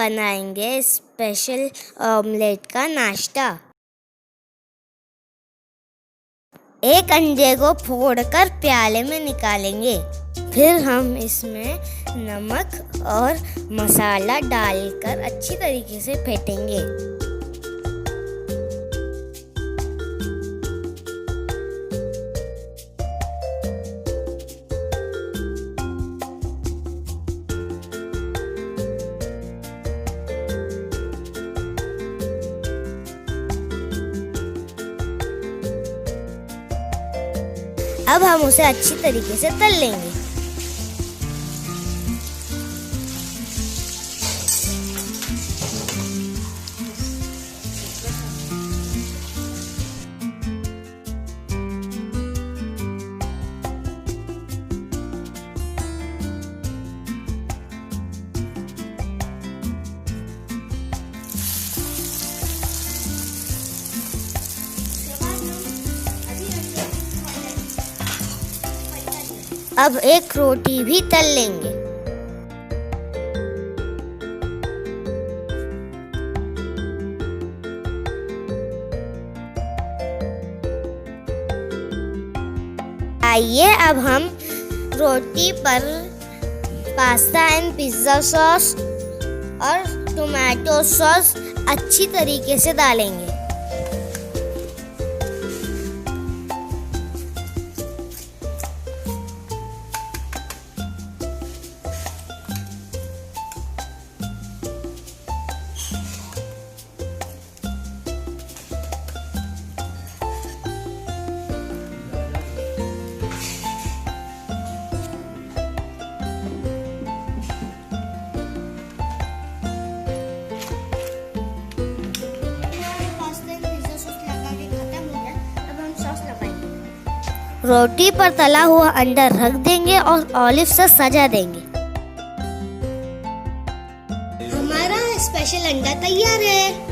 बनाएंगे special omelette का नाश्ता। एक अंडे को फोड़कर प्याले में निकालेंगे। फिर हम इसमें नमक और मसाला डालकर अच्छी तरीके से फेंटेंगे। अब हम उसे अच्छी तरीके से तल लेंगे। अब एक रोटी भी तल लेंगे। आइए अब हम रोटी पर पास्ता एंड पिज़्ज़ा सॉस और टोमेटो सॉस अच्छी तरीके से डालेंगे। रोटी पर तला हुआ अंडा रख देंगे और ऑलिव से सजा देंगे। हमारा स्पेशल अंडा तैयार है।